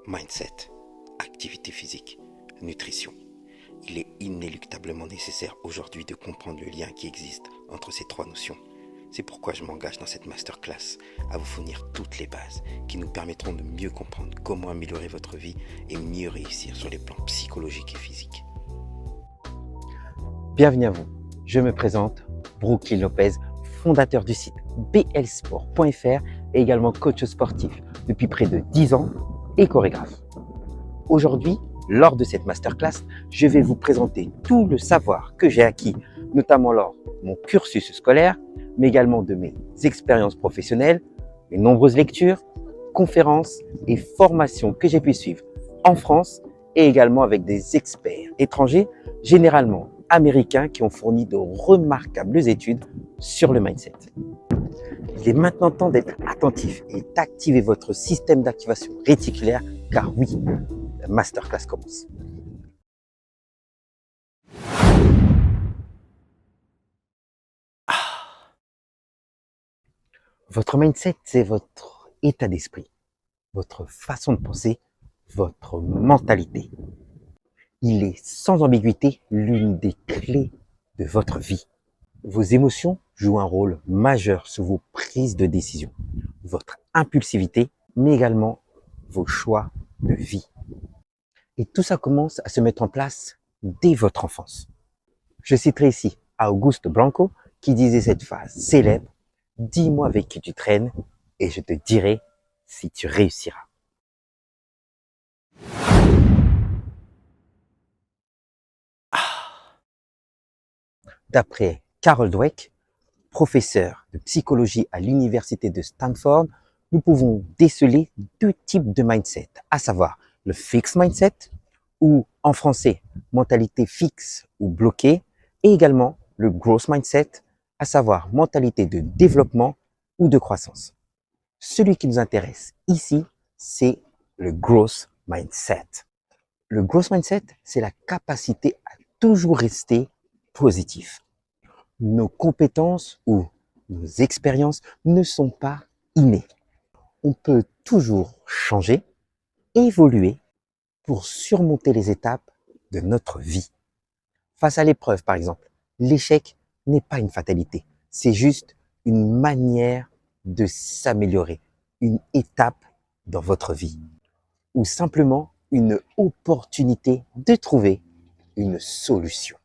mindset, activité physique, nutrition. Il est inéluctablement nécessaire aujourd'hui de comprendre le lien qui existe entre ces trois notions. C'est pourquoi je m'engage dans cette masterclass à vous fournir toutes les bases qui nous permettront de mieux comprendre comment améliorer votre vie et mieux réussir sur les plans psychologiques et physiques. Bienvenue à vous, je me présente, Brooklyn Lopez, fondateur du site blsport.fr et également coach sportif depuis près de 10 ans et chorégraphe. Aujourd'hui, lors de cette masterclass, je vais vous présenter tout le savoir que j'ai acquis, notamment lors de mon cursus scolaire, mais également de mes expériences professionnelles, mes nombreuses lectures, conférences et formations que j'ai pu suivre en France et également avec des experts étrangers, généralement américains qui ont fourni de remarquables études sur le mindset. Il est maintenant temps d'être attentif et d'activer votre système d'activation réticulaire car oui, la masterclass commence. Votre mindset, c'est votre état d'esprit, votre façon de penser, votre mentalité. Il est sans ambiguïté l'une des clés de votre vie. Vos émotions jouent un rôle majeur sur vos prises de décision, votre impulsivité, mais également vos choix de vie. Et tout ça commence à se mettre en place dès votre enfance. Je citerai ici Augusto Blanco qui disait cette phrase célèbre « Dis-moi avec qui tu traînes et je te dirai si tu réussiras ». D'après Carol Dweck, professeur de psychologie à l'université de Stanford, nous pouvons déceler deux types de mindset, à savoir le fixed mindset, ou en français, mentalité fixe ou bloquée, et également le growth mindset, à savoir mentalité de développement ou de croissance. Celui qui nous intéresse ici, c'est le growth mindset. Le growth mindset, c'est la capacité à toujours rester positif. Nos compétences ou nos expériences ne sont pas innées. On peut toujours changer, évoluer pour surmonter les étapes de notre vie. Face à l'épreuve, par exemple, l'échec n'est pas une fatalité. C'est juste une manière de s'améliorer, une étape dans votre vie. Ou simplement une opportunité de trouver une solution.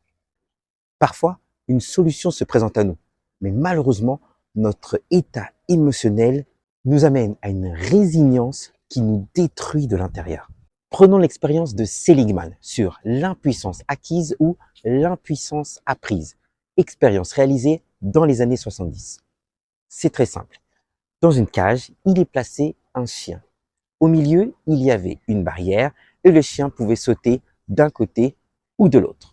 Parfois, une solution se présente à nous, mais malheureusement, notre état émotionnel nous amène à une résilience qui nous détruit de l'intérieur. Prenons l'expérience de Seligman sur l'impuissance acquise ou l'impuissance apprise, expérience réalisée dans les années 70. C'est très simple. Dans une cage, il est placé un chien. Au milieu, il y avait une barrière et le chien pouvait sauter d'un côté ou de l'autre.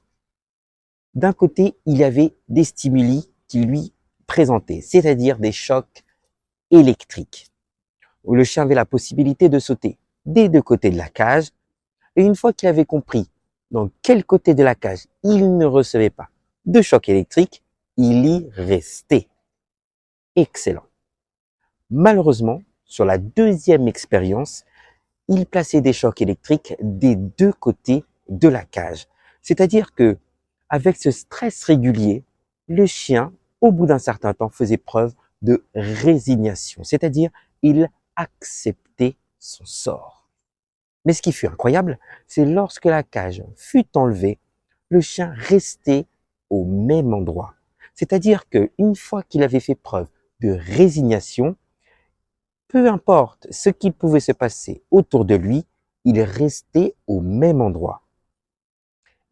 D'un côté, il y avait des stimuli qui lui présentaient, c'est-à-dire des chocs électriques, où le chien avait la possibilité de sauter des deux côtés de la cage, et une fois qu'il avait compris dans quel côté de la cage il ne recevait pas de choc électrique, il y restait. Excellent. Malheureusement, sur la deuxième expérience, il plaçait des chocs électriques des deux côtés de la cage. C'est-à-dire que, avec ce stress régulier, le chien, au bout d'un certain temps, faisait preuve de résignation. C'est-à-dire, il acceptait son sort. Mais ce qui fut incroyable, c'est lorsque la cage fut enlevée, le chien restait au même endroit. C'est-à-dire qu'une fois qu'il avait fait preuve de résignation, peu importe ce qui pouvait se passer autour de lui, il restait au même endroit.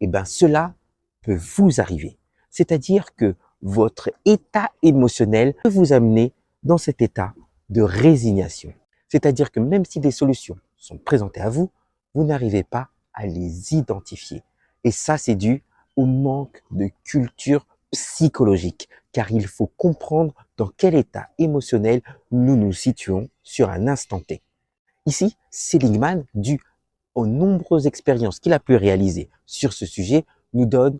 Et bien cela peut vous arriver. C'est-à-dire que votre état émotionnel peut vous amener dans cet état de résignation. C'est-à-dire que même si des solutions sont présentées à vous, vous n'arrivez pas à les identifier. Et ça, c'est dû au manque de culture psychologique, car il faut comprendre dans quel état émotionnel nous nous situons sur un instant T. Ici, Seligman, dû aux nombreuses expériences qu'il a pu réaliser sur ce sujet, nous donne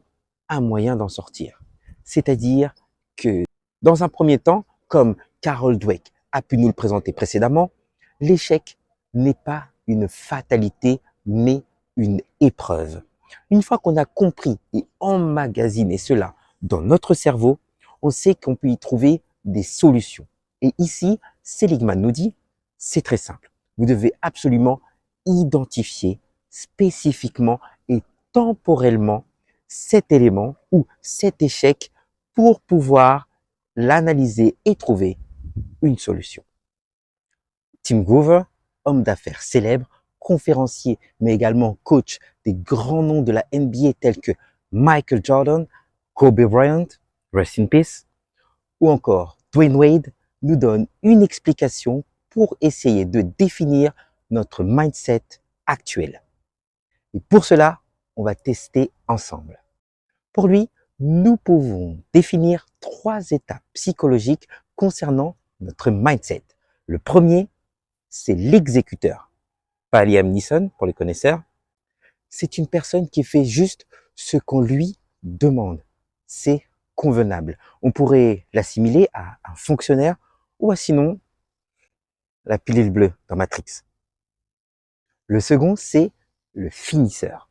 un moyen d'en sortir. C'est-à-dire que, dans un premier temps, comme Carol Dweck a pu nous le présenter précédemment, l'échec n'est pas une fatalité, mais une épreuve. Une fois qu'on a compris et emmagasiné cela dans notre cerveau, on sait qu'on peut y trouver des solutions. Et ici, Seligman nous dit, c'est très simple. Vous devez absolument identifier spécifiquement et temporellement cet élément ou cet échec pour pouvoir l'analyser et trouver une solution. Tim Grover, homme d'affaires célèbre, conférencier, mais également coach des grands noms de la NBA tels que Michael Jordan, Kobe Bryant, rest in peace, ou encore Dwayne Wade, nous donne une explication pour essayer de définir notre mindset actuel. Et pour cela, on va tester ensemble. Pour lui, nous pouvons définir 3 étapes psychologiques concernant notre mindset. Le premier, c'est l'exécuteur. Pas Liam Neeson, pour les connaisseurs. C'est une personne qui fait juste ce qu'on lui demande. C'est convenable. On pourrait l'assimiler à un fonctionnaire ou à sinon la pilule bleue dans Matrix. Le second, c'est le finisseur.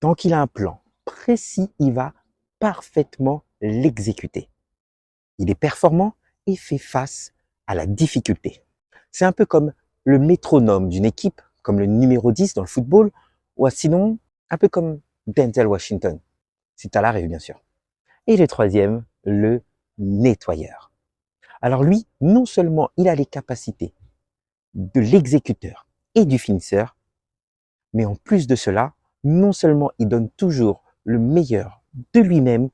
Tant qu'il a un plan précis, il va parfaitement l'exécuter. Il est performant et fait face à la difficulté. C'est un peu comme le métronome d'une équipe, comme le numéro 10 dans le football, ou sinon, un peu comme Denzel Washington, si tu as l'arrêt, bien sûr. Et le troisième, le nettoyeur. Alors lui, non seulement il a les capacités de l'exécuteur et du finisseur, mais en plus de cela, non seulement il donne toujours le meilleur de lui-même,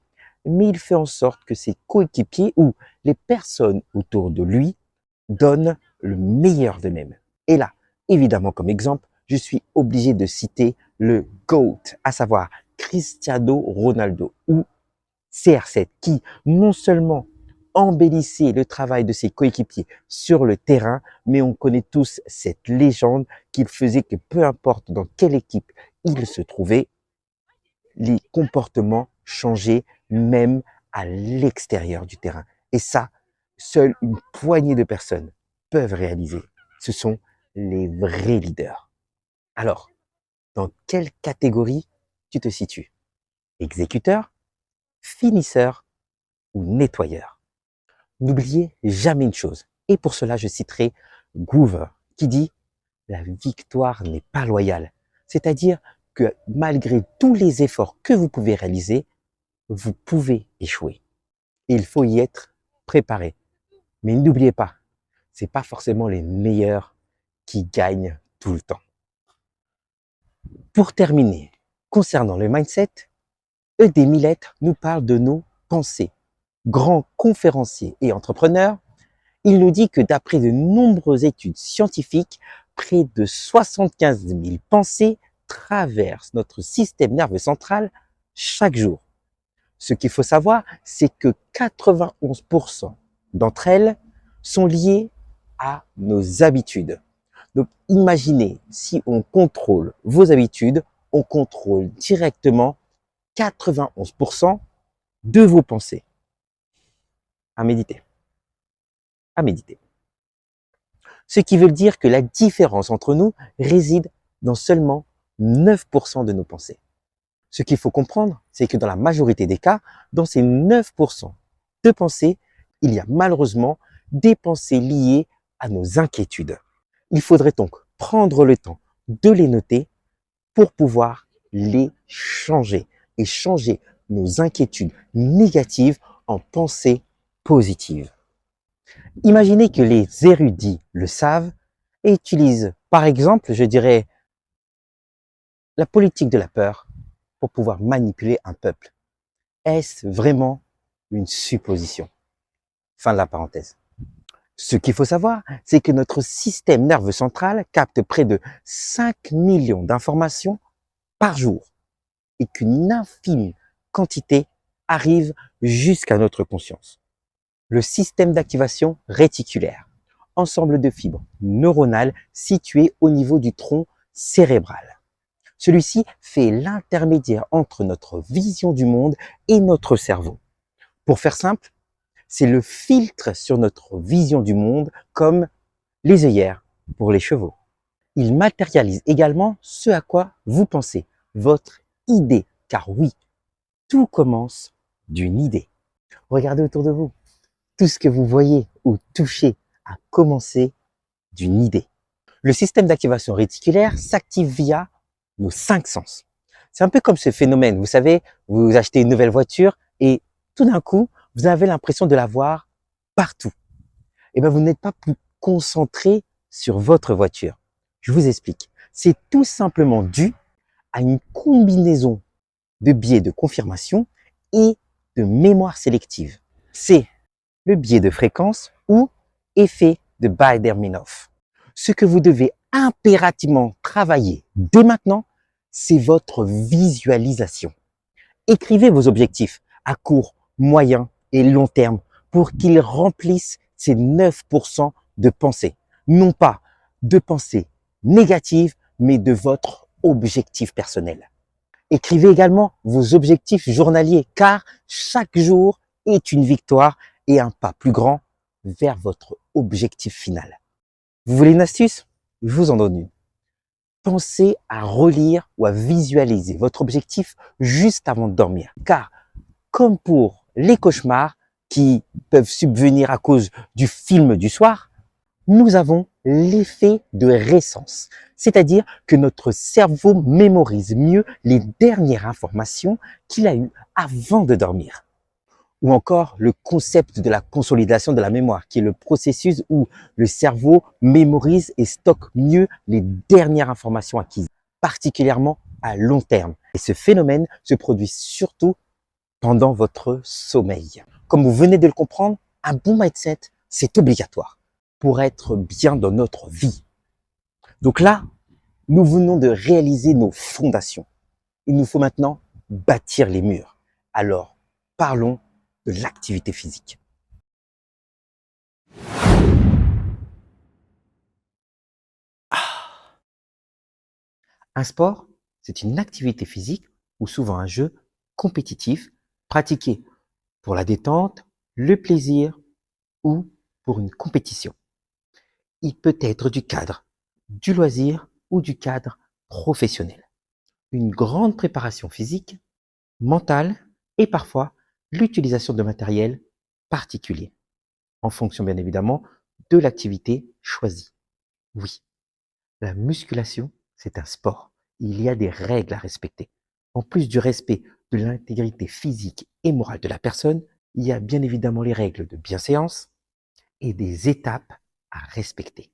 mais il fait en sorte que ses coéquipiers ou les personnes autour de lui donnent le meilleur d'eux-mêmes. Et là, évidemment comme exemple, je suis obligé de citer le GOAT, à savoir Cristiano Ronaldo ou CR7, qui non seulement embellissait le travail de ses coéquipiers sur le terrain, mais on connaît tous cette légende qu'il faisait que peu importe dans quelle équipe il se trouvait, les comportements changeaient même à l'extérieur du terrain. Et ça, seule une poignée de personnes peuvent réaliser. Ce sont les vrais leaders. Alors, dans quelle catégorie tu te situes? Exécuteur, finisseur ou nettoyeur? N'oubliez jamais une chose, et pour cela je citerai Groover, qui dit « La victoire n'est pas loyale ». C'est-à-dire que malgré tous les efforts que vous pouvez réaliser, vous pouvez échouer. Et il faut y être préparé. Mais n'oubliez pas, ce n'est pas forcément les meilleurs qui gagnent tout le temps. Pour terminer, concernant le mindset, E.D. Millet nous parle de nos pensées. Grand conférencier et entrepreneur, il nous dit que d'après de nombreuses études scientifiques, près de 75 000 pensées traversent notre système nerveux central chaque jour. Ce qu'il faut savoir, c'est que 91% d'entre elles sont liées à nos habitudes. Donc imaginez, si on contrôle vos habitudes, on contrôle directement 91% de vos pensées. À méditer. À méditer. Ce qui veut dire que la différence entre nous réside dans seulement 9% de nos pensées. Ce qu'il faut comprendre, c'est que dans la majorité des cas, dans ces 9% de pensées, il y a malheureusement des pensées liées à nos inquiétudes. Il faudrait donc prendre le temps de les noter pour pouvoir les changer et changer nos inquiétudes négatives en pensées positives. Imaginez que les érudits le savent et utilisent, par exemple, je dirais, la politique de la peur pour pouvoir manipuler un peuple. Est-ce vraiment une supposition? Fin de la parenthèse. Ce qu'il faut savoir, c'est que notre système nerveux central capte près de 5 millions d'informations par jour et qu'une infime quantité arrive jusqu'à notre conscience. Le système d'activation réticulaire, ensemble de fibres neuronales situées au niveau du tronc cérébral. Celui-ci fait l'intermédiaire entre notre vision du monde et notre cerveau. Pour faire simple, c'est le filtre sur notre vision du monde comme les œillères pour les chevaux. Il matérialise également ce à quoi vous pensez, votre idée. Car oui, tout commence d'une idée. Regardez autour de vous. Tout ce que vous voyez ou touchez a commencé d'une idée. Le système d'activation réticulaire s'active via nos 5 sens. C'est un peu comme ce phénomène. Vous savez, vous achetez une nouvelle voiture et tout d'un coup, vous avez l'impression de la voir partout. Et bien, vous n'êtes pas plus concentré sur votre voiture. Je vous explique. C'est tout simplement dû à une combinaison de biais de confirmation et de mémoire sélective. C'est le biais de fréquence ou effet de Baader-Meinhof. Ce que vous devez impérativement travailler dès maintenant, c'est votre visualisation. Écrivez vos objectifs à court, moyen et long terme pour qu'ils remplissent ces 9% de pensée. Non pas de pensée négative, mais de votre objectif personnel. Écrivez également vos objectifs journaliers, car chaque jour est une victoire et un pas plus grand vers votre objectif final. Vous voulez une astuce? Je vous en donne une. Pensez à relire ou à visualiser votre objectif juste avant de dormir. Car, comme pour les cauchemars qui peuvent subvenir à cause du film du soir, nous avons l'effet de récence. C'est-à-dire que notre cerveau mémorise mieux les dernières informations qu'il a eues avant de dormir. Ou encore le concept de la consolidation de la mémoire, qui est le processus où le cerveau mémorise et stocke mieux les dernières informations acquises, particulièrement à long terme. Et ce phénomène se produit surtout pendant votre sommeil. Comme vous venez de le comprendre, un bon mindset, c'est obligatoire pour être bien dans notre vie. Donc là, nous venons de réaliser nos fondations. Il nous faut maintenant bâtir les murs. Alors, parlons de l'activité physique. Un sport, c'est une activité physique ou souvent un jeu compétitif pratiqué pour la détente, le plaisir ou pour une compétition. Il peut être du cadre, du loisir ou du cadre professionnel. Une grande préparation physique, mentale et parfois l'utilisation de matériel particulier, en fonction bien évidemment de l'activité choisie. Oui, la musculation, c'est un sport. Il y a des règles à respecter. En plus du respect de l'intégrité physique et morale de la personne, il y a bien évidemment les règles de bienséance et des étapes à respecter.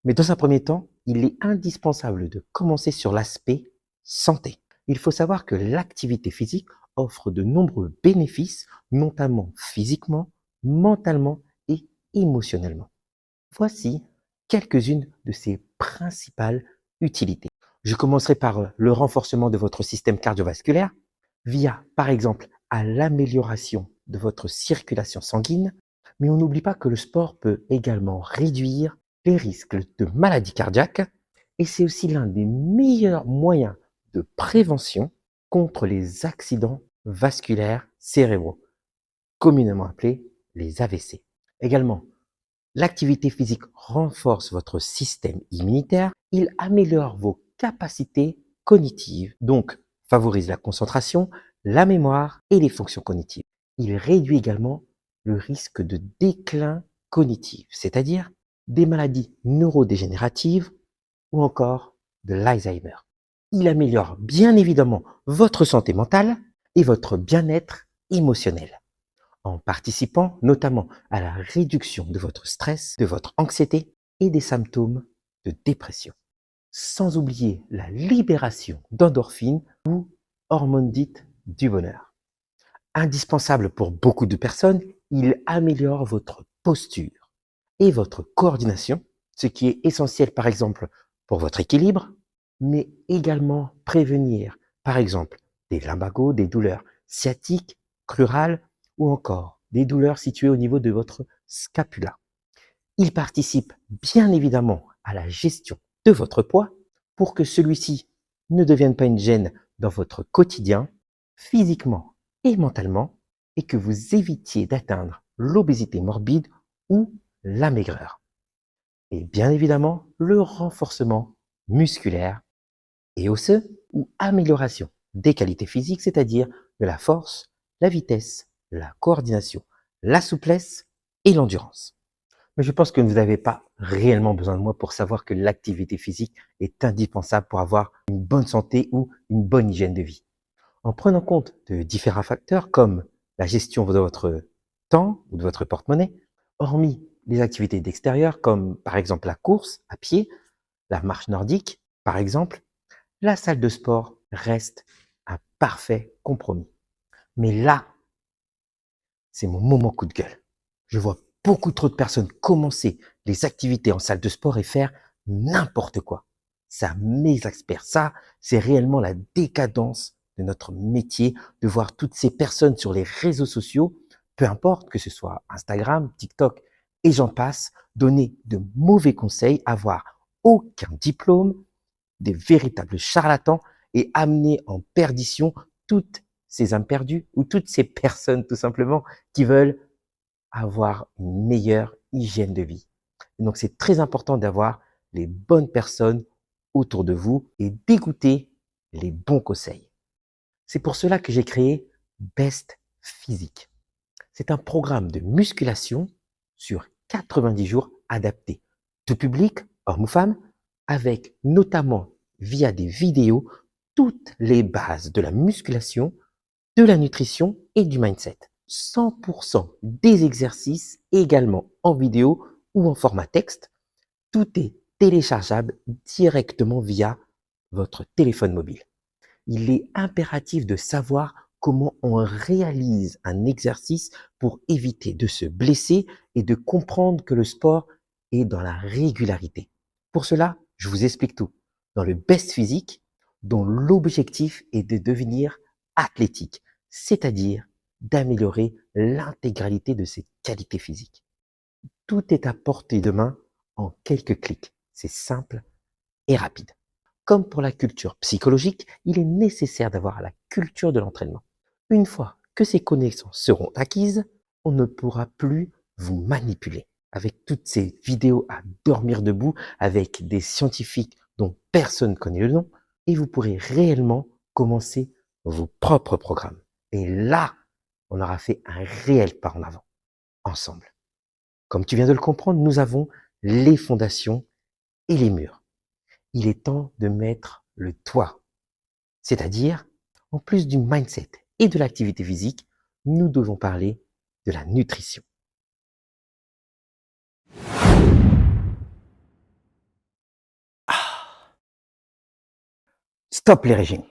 Mais dans un premier temps, il est indispensable de commencer sur l'aspect santé. Il faut savoir que l'activité physique offre de nombreux bénéfices, notamment physiquement, mentalement et émotionnellement. Voici quelques-unes de ses principales utilités. Je commencerai par le renforcement de votre système cardiovasculaire via, par exemple, à l'amélioration de votre circulation sanguine, mais on n'oublie pas que le sport peut également réduire les risques de maladies cardiaques et c'est aussi l'un des meilleurs moyens de prévention contre les accidents vasculaires cérébraux, communément appelés les AVC. Également, l'activité physique renforce votre système immunitaire, il améliore vos capacités cognitives, donc favorise la concentration, la mémoire et les fonctions cognitives. Il réduit également le risque de déclin cognitif, c'est-à-dire des maladies neurodégénératives ou encore de l'Alzheimer. Il améliore bien évidemment votre santé mentale et votre bien-être émotionnel, en participant notamment à la réduction de votre stress, de votre anxiété et des symptômes de dépression. Sans oublier la libération d'endorphines ou hormones dites du bonheur. Indispensable pour beaucoup de personnes, il améliore votre posture et votre coordination, ce qui est essentiel par exemple pour votre équilibre, mais également prévenir par exemple des lumbagos, des douleurs sciatiques, crurales ou encore des douleurs situées au niveau de votre scapula. Il participe bien évidemment à la gestion de votre poids pour que celui-ci ne devienne pas une gêne dans votre quotidien, physiquement et mentalement, et que vous évitiez d'atteindre l'obésité morbide ou la maigreur. et bien évidemment le renforcement musculaire et osseux ou amélioration des qualités physiques, c'est-à-dire de la force, la vitesse, la coordination, la souplesse et l'endurance. Mais je pense que vous n'avez pas réellement besoin de moi pour savoir que l'activité physique est indispensable pour avoir une bonne santé ou une bonne hygiène de vie. En prenant compte de différents facteurs comme la gestion de votre temps ou de votre porte-monnaie, hormis les activités d'extérieur comme par exemple la course à pied, la marche nordique par exemple, la salle de sport reste un parfait compromis. Mais là, c'est mon moment coup de gueule. Je vois beaucoup trop de personnes commencer les activités en salle de sport et faire n'importe quoi. Ça m'exaspère. Ça, c'est réellement la décadence de notre métier de voir toutes ces personnes sur les réseaux sociaux, peu importe que ce soit Instagram, TikTok et j'en passe, donner de mauvais conseils, avoir aucun diplôme, des véritables charlatans et amener en perdition toutes ces imperdus ou toutes ces personnes tout simplement qui veulent avoir une meilleure hygiène de vie. Donc c'est très important d'avoir les bonnes personnes autour de vous et d'écouter les bons conseils. C'est pour cela que j'ai créé Best Physique. C'est un programme de musculation sur 90 jours adapté, tout public, hommes ou femmes, avec notamment via des vidéos toutes les bases de la musculation, de la nutrition et du mindset. 100% des exercices également en vidéo ou en format texte. Tout est téléchargeable directement via votre téléphone mobile. Il est impératif de savoir comment on réalise un exercice pour éviter de se blesser et de comprendre que le sport est dans la régularité. Pour cela, je vous explique tout dans le Best Physique, dont l'objectif est de devenir athlétique, c'est-à-dire d'améliorer l'intégralité de ses qualités physiques. Tout est à portée de main en quelques clics. C'est simple et rapide. Comme pour la culture psychologique, il est nécessaire d'avoir la culture de l'entraînement. Une fois que ces connaissances seront acquises, on ne pourra plus vous manipuler. Avec toutes ces vidéos à dormir debout, avec des scientifiques dont personne ne connaît le nom, et vous pourrez réellement commencer vos propres programmes. Et là, on aura fait un réel pas en avant, ensemble. Comme tu viens de le comprendre, nous avons les fondations et les murs. Il est temps de mettre le toit. C'est-à-dire, en plus du mindset et de l'activité physique, nous devons parler de la nutrition. Stop les régimes.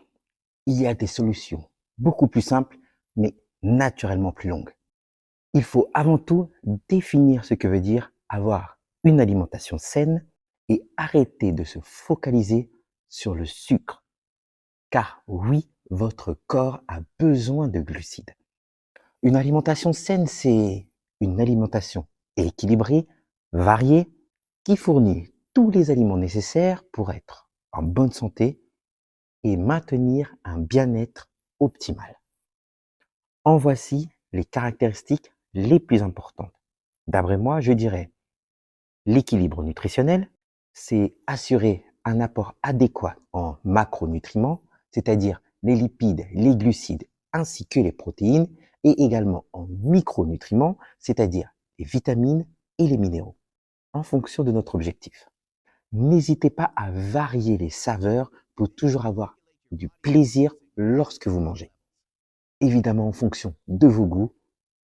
Il y a des solutions beaucoup plus simples, mais naturellement plus longues. Il faut avant tout définir ce que veut dire avoir une alimentation saine et arrêter de se focaliser sur le sucre. Car oui, votre corps a besoin de glucides. Une alimentation saine, c'est une alimentation équilibrée, variée, qui fournit tous les aliments nécessaires pour être en bonne santé et maintenir un bien-être optimal. En voici les caractéristiques les plus importantes. D'après moi, je dirais l'équilibre nutritionnel, c'est assurer un apport adéquat en macronutriments, c'est-à-dire les lipides, les glucides ainsi que les protéines, et également en micronutriments, c'est-à-dire les vitamines et les minéraux, en fonction de notre objectif. N'hésitez pas à varier les saveurs pour toujours avoir du plaisir lorsque vous mangez. Évidemment en fonction de vos goûts,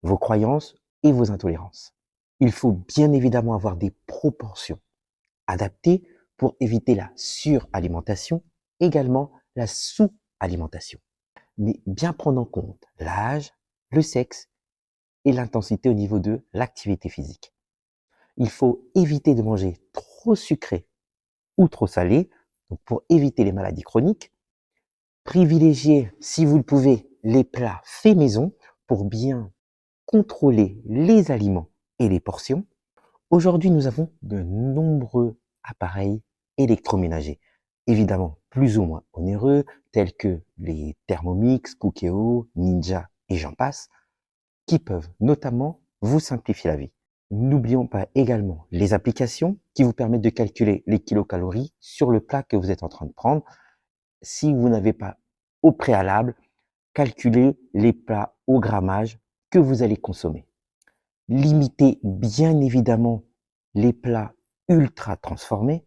vos croyances et vos intolérances. Il faut bien évidemment avoir des proportions adaptées pour éviter la suralimentation, également la sous-alimentation. Mais bien prendre en compte l'âge, le sexe et l'intensité au niveau de l'activité physique. Il faut éviter de manger trop sucré ou trop salé, donc pour éviter les maladies chroniques. Privilégier, si vous le pouvez, les plats faits maison pour bien contrôler les aliments et les portions. Aujourd'hui, nous avons de nombreux appareils électroménagers, évidemment plus ou moins onéreux, tels que les Thermomix, Cookéo, Ninja et j'en passe, qui peuvent notamment vous simplifier la vie. N'oublions pas également les applications qui vous permettent de calculer les kilocalories sur le plat que vous êtes en train de prendre. Si vous n'avez pas au préalable calculé les plats au grammage que vous allez consommer. Limitez bien évidemment les plats ultra transformés.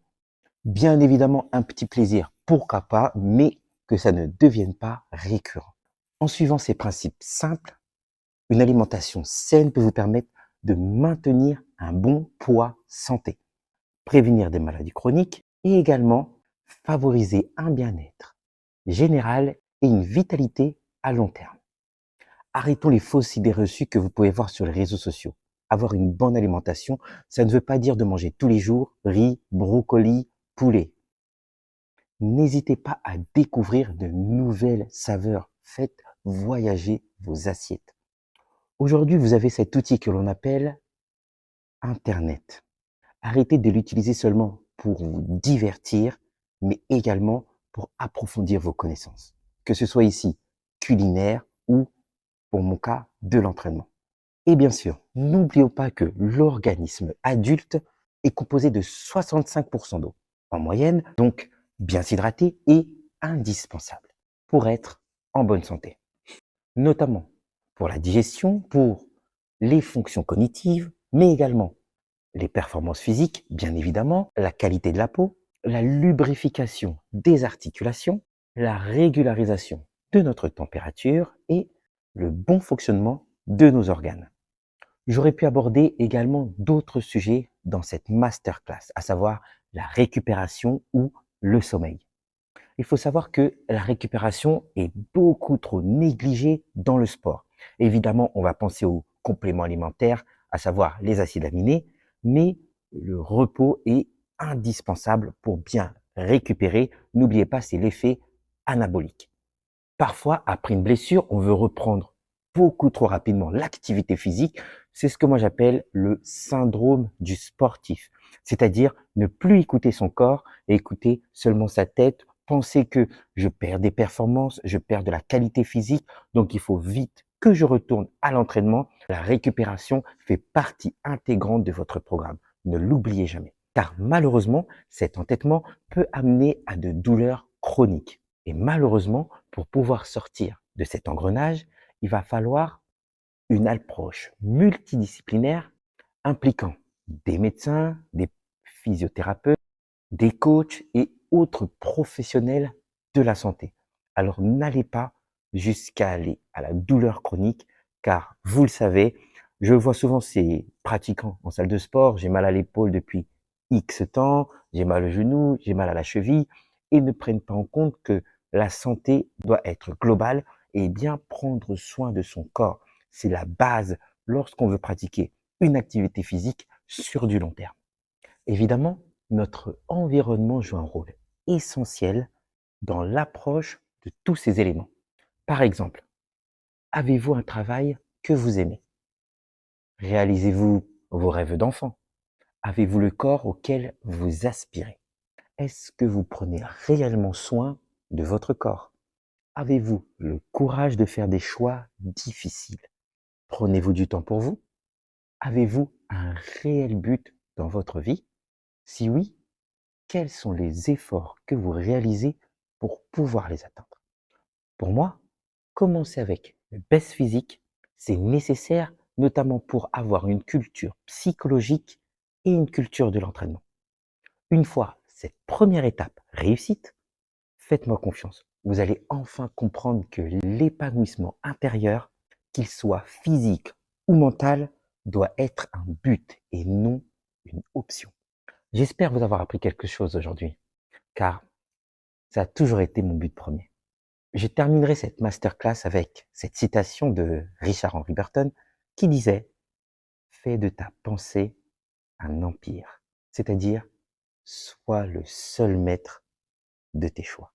Bien évidemment, un petit plaisir, pourquoi pas, mais que ça ne devienne pas récurrent. En suivant ces principes simples, une alimentation saine peut vous permettre de maintenir un bon poids santé, prévenir des maladies chroniques et également favoriser un bien-être général et une vitalité à long terme. Arrêtons les fausses idées reçues que vous pouvez voir sur les réseaux sociaux. Avoir une bonne alimentation, ça ne veut pas dire de manger tous les jours riz, brocoli, poulet. N'hésitez pas à découvrir de nouvelles saveurs. Faites voyager vos assiettes. Aujourd'hui, vous avez cet outil que l'on appelle Internet. Arrêtez de l'utiliser seulement pour vous divertir, mais également pour approfondir vos connaissances. Que ce soit ici culinaire ou, pour mon cas, de l'entraînement. Et bien sûr, n'oublions pas que l'organisme adulte est composé de 65% d'eau en moyenne, donc bien s'hydrater est indispensable pour être en bonne santé, notamment pour la digestion, pour les fonctions cognitives, mais également les performances physiques, bien évidemment, la qualité de la peau, la lubrification des articulations, la régularisation de notre température et le bon fonctionnement de nos organes. J'aurais pu aborder également d'autres sujets dans cette masterclass, à savoir la récupération ou le sommeil. Il faut savoir que la récupération est beaucoup trop négligée dans le sport. Évidemment, on va penser aux compléments alimentaires, à savoir les acides aminés, mais le repos est indispensable pour bien récupérer. N'oubliez pas, c'est l'effet anabolique. Parfois, après une blessure, on veut reprendre beaucoup trop rapidement l'activité physique. C'est ce que moi j'appelle le syndrome du sportif. C'est-à-dire ne plus écouter son corps et écouter seulement sa tête, penser que je perds des performances, je perds de la qualité physique, donc il faut vite que je retourne à l'entraînement. La récupération fait partie intégrante de votre programme. Ne l'oubliez jamais. Car malheureusement, cet entêtement peut amener à de douleurs chroniques. Et malheureusement, pour pouvoir sortir de cet engrenage, il va falloir une approche multidisciplinaire impliquant des médecins, des physiothérapeutes, des coachs et autres professionnels de la santé. Alors n'allez pas jusqu'à aller à la douleur chronique, car vous le savez, je vois souvent ces pratiquants en salle de sport, j'ai mal à l'épaule depuis X temps, j'ai mal au genou, j'ai mal à la cheville, et ne prennent pas en compte que la santé doit être globale et bien prendre soin de son corps. C'est la base lorsqu'on veut pratiquer une activité physique sur du long terme. Évidemment, notre environnement joue un rôle essentiel dans l'approche de tous ces éléments. Par exemple, avez-vous un travail que vous aimez? Réalisez-vous vos rêves d'enfant? Avez-vous le corps auquel vous aspirez? Est-ce que vous prenez réellement soin de votre corps? Avez-vous le courage de faire des choix difficiles? Prenez-vous du temps pour vous? Avez-vous un réel but dans votre vie? Si oui, quels sont les efforts que vous réalisez pour pouvoir les atteindre? Pour moi, commencer avec le baisse physique, c'est nécessaire notamment pour avoir une culture psychologique et une culture de l'entraînement. Une fois cette première étape réussite, faites-moi confiance. Vous allez enfin comprendre que l'épanouissement intérieur, qu'il soit physique ou mental, doit être un but et non une option. J'espère vous avoir appris quelque chose aujourd'hui, car ça a toujours été mon but premier. Je terminerai cette masterclass avec cette citation de Richard Henry Burton qui disait « Fais de ta pensée un empire », c'est-à-dire « Sois le seul maître de tes choix ».